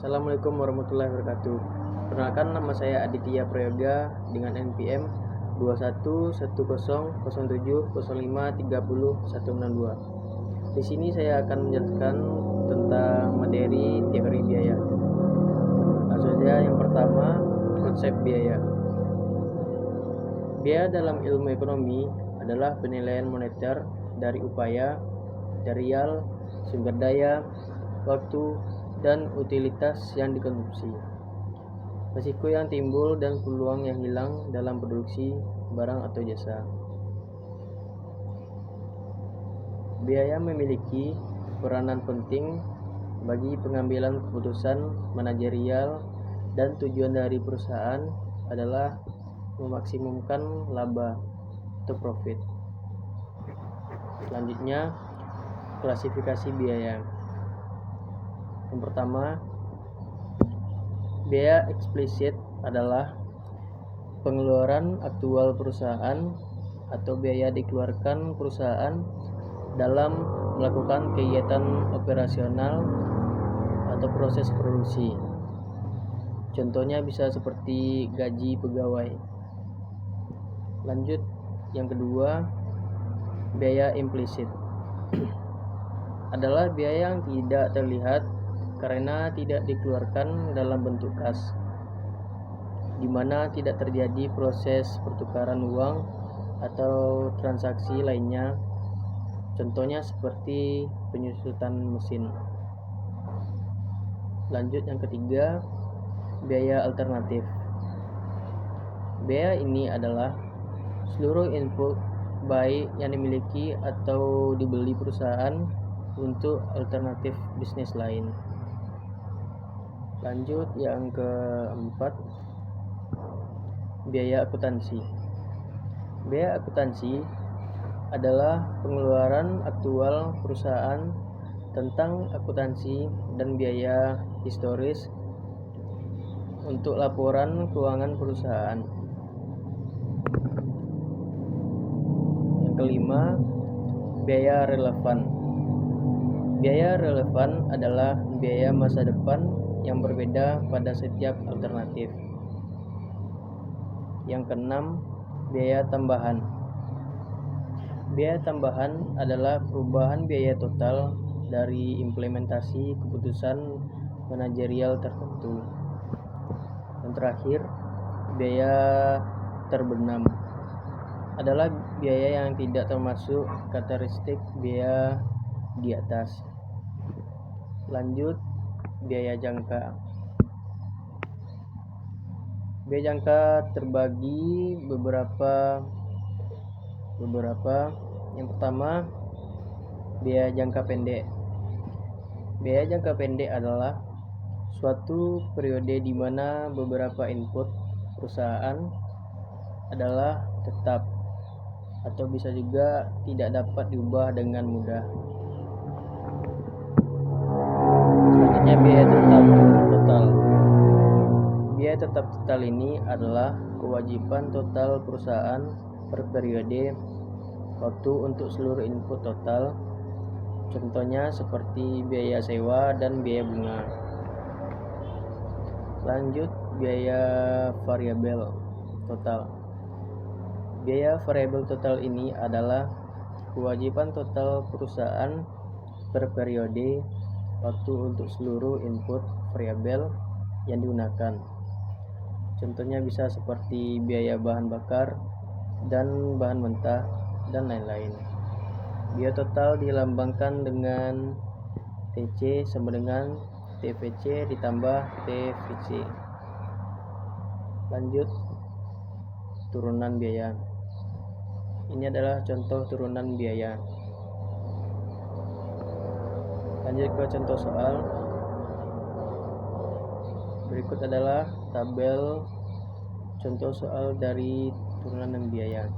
Assalamualaikum warahmatullahi wabarakatuh. Perkenalkan, nama saya Aditya Prayoga dengan NPM 2110070530 Di sini saya akan menjelaskan tentang materi teori biaya. Langsung saja, yang pertama, konsep biaya. Biaya dalam ilmu ekonomi adalah penilaian moneter dari upaya, material, sumber daya, waktu, dan utilitas yang dikonsumsi, risiko yang timbul dan peluang yang hilang dalam produksi barang atau jasa. Biaya memiliki peranan penting bagi pengambilan keputusan manajerial, dan tujuan dari perusahaan adalah memaksimumkan laba atau profit. Selanjutnya, klasifikasi biaya. Yang pertama, biaya eksplisit adalah pengeluaran aktual perusahaan atau biaya dikeluarkan perusahaan dalam melakukan kegiatan operasional atau proses produksi. Contohnya bisa seperti gaji pegawai. Lanjut, yang kedua, biaya implisit adalah biaya yang tidak terlihat karena tidak dikeluarkan dalam bentuk kas, di mana tidak terjadi proses pertukaran uang atau transaksi lainnya. Contohnya seperti penyusutan mesin. Lanjut, yang ketiga, biaya alternatif. Biaya ini adalah seluruh input baik yang dimiliki atau dibeli perusahaan untuk alternatif bisnis lain. Lanjut, yang keempat, biaya akuntansi. Biaya akuntansi adalah pengeluaran aktual perusahaan tentang akuntansi dan biaya historis untuk laporan keuangan perusahaan. Yang kelima, biaya relevan. Biaya relevan adalah biaya masa depan yang berbeda pada setiap alternatif. Yang keenam, biaya tambahan. Biaya tambahan adalah perubahan biaya total dari implementasi keputusan manajerial tertentu. Yang terakhir, biaya terbenam adalah biaya yang tidak termasuk karakteristik biaya di atas. Lanjut, biaya jangka. Biaya jangka terbagi beberapa. Yang pertama, biaya jangka pendek. Biaya jangka pendek adalah suatu periode di mana beberapa input perusahaan adalah tetap atau bisa juga tidak dapat diubah dengan mudah. Selanjutnya, biaya tetap total. Biaya tetap total ini adalah kewajiban total perusahaan per periode waktu untuk seluruh input total. Contohnya seperti biaya sewa dan biaya bunga. Lanjut, biaya variabel total. Biaya variabel total ini adalah kewajiban total perusahaan per periode waktu untuk seluruh input variabel yang digunakan. Contohnya bisa seperti biaya bahan bakar dan bahan mentah dan lain-lain. Biaya total dilambangkan dengan TC sama dengan TVC ditambah TVC. Lanjut, turunan biaya. Ini adalah contoh turunan biaya. Lanjut ke contoh soal. Berikut adalah tabel contoh soal dari turunan biaya.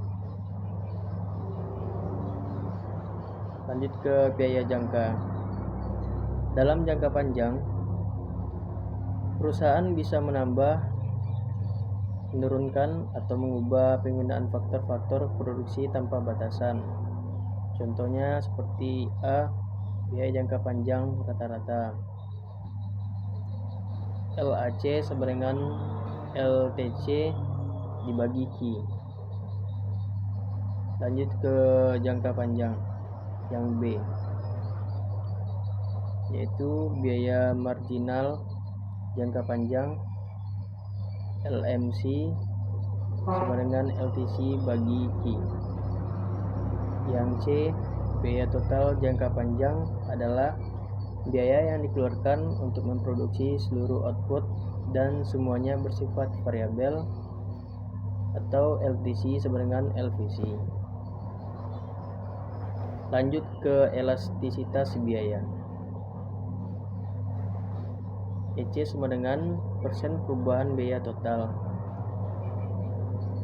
Lanjut ke biaya jangka. Dalam jangka panjang, perusahaan bisa menambah, menurunkan, atau mengubah penggunaan faktor-faktor produksi tanpa batasan. Contohnya seperti A, biaya jangka panjang rata-rata. LAC sama dengan LTC dibagi Q. Lanjut ke jangka panjang yang B, yaitu biaya marginal jangka panjang LMC sama dengan LTC bagi Q. Yang C, biaya total jangka panjang adalah biaya yang dikeluarkan untuk memproduksi seluruh output dan semuanya bersifat variabel, atau LTC sama dengan LVC. Lanjut ke elastisitas biaya. EC sama dengan persen perubahan biaya total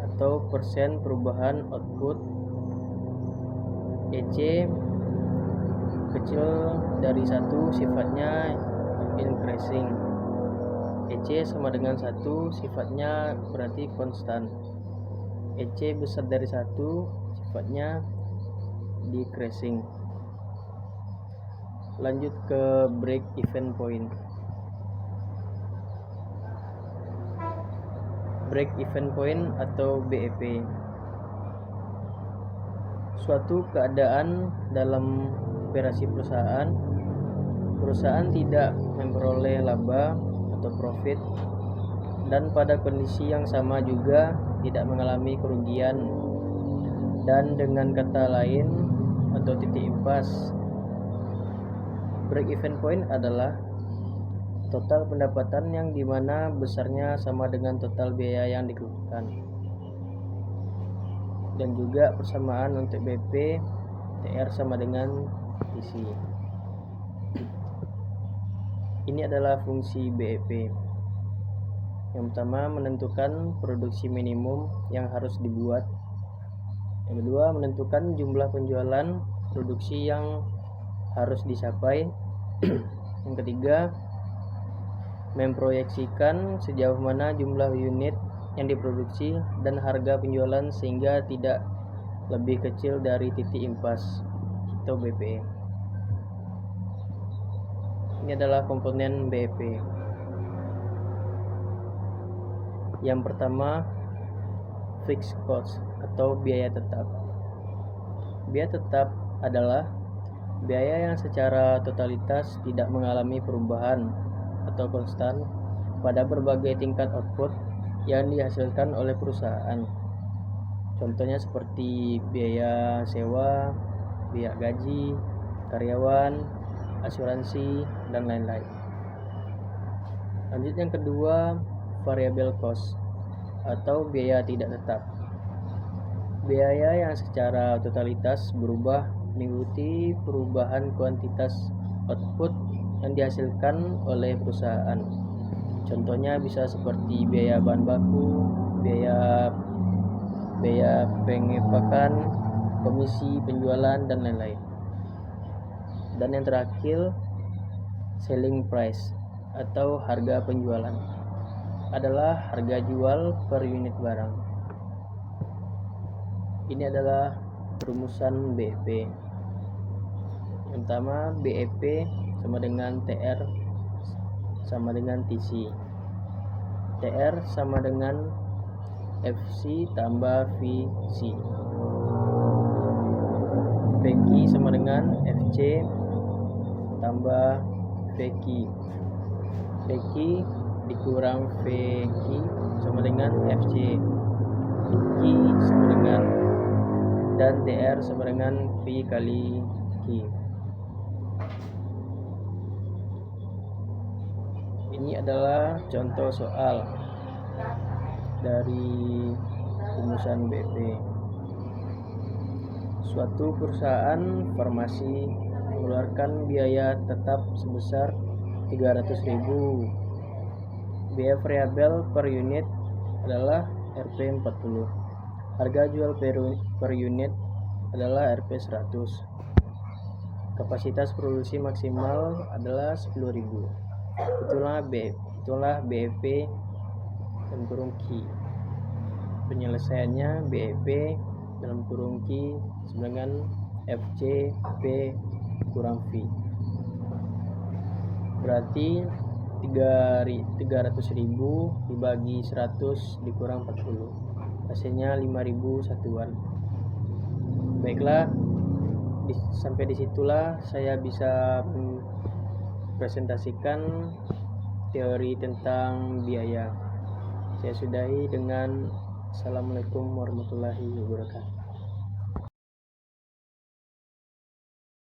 atau persen perubahan output. EC kecil dari 1 sifatnya increasing. EC sama dengan 1 sifatnya berarti konstan. EC besar dari 1 sifatnya decreasing. Lanjut ke break even point. Break even point atau BEP, suatu keadaan dalam operasi perusahaan tidak memperoleh laba atau profit, dan pada kondisi yang sama juga tidak mengalami kerugian. Dan dengan kata lain atau titik impas, break even point adalah total pendapatan yang dimana besarnya sama dengan total biaya yang dikeluarkan. Dan juga persamaan untuk BP, TR sama dengan TC. Ini adalah fungsi BEP. Yang pertama, menentukan produksi minimum yang harus dibuat. Yang kedua, menentukan jumlah penjualan produksi yang harus dicapai. Yang ketiga, memproyeksikan sejauh mana jumlah unit yang diproduksi dan harga penjualan sehingga tidak lebih kecil dari titik impas atau BPE. Ini adalah komponen BEP. Yang pertama, fixed cost atau biaya tetap. Biaya tetap adalah biaya yang secara totalitas tidak mengalami perubahan atau konstan pada berbagai tingkat output yang dihasilkan oleh perusahaan. Contohnya seperti biaya sewa, biaya gaji karyawan, asuransi, dan lain-lain. Lanjut yang kedua, variable cost atau biaya tidak tetap. Biaya yang secara totalitas berubah mengikuti perubahan kuantitas output yang dihasilkan oleh perusahaan. Contohnya bisa seperti biaya bahan baku, biaya pengepakan, komisi penjualan, dan lain-lain. Dan yang terakhir, selling price atau harga penjualan adalah harga jual per unit barang. Ini adalah rumusan BEP. Yang pertama, BEP sama dengan TR sama dengan TC. TR sama dengan FC tambah VC. PQ sama dengan FC tambah VQ. PQ dikurang VQ sama dengan FC. Q sama dengan, dan TR sama dengan P kali Q. Ini adalah contoh soal dari rumusan BEP. Suatu perusahaan farmasi mengeluarkan biaya tetap sebesar 300.000. Biaya variabel per unit adalah Rp40. Harga jual per unit adalah Rp100. Kapasitas produksi maksimal adalah 10.000. Itulah BEP dalam kurung Q. Penyelesaiannya BEP dalam kurung Q dengan FC P kurang V. Berarti 300.000 dibagi 100 dikurang 40, hasilnya 5.000 satuan. Baiklah, sampai disitulah saya bisa presentasikan teori tentang biaya. Saya sudahi dengan Assalamualaikum warahmatullahi wabarakatuh.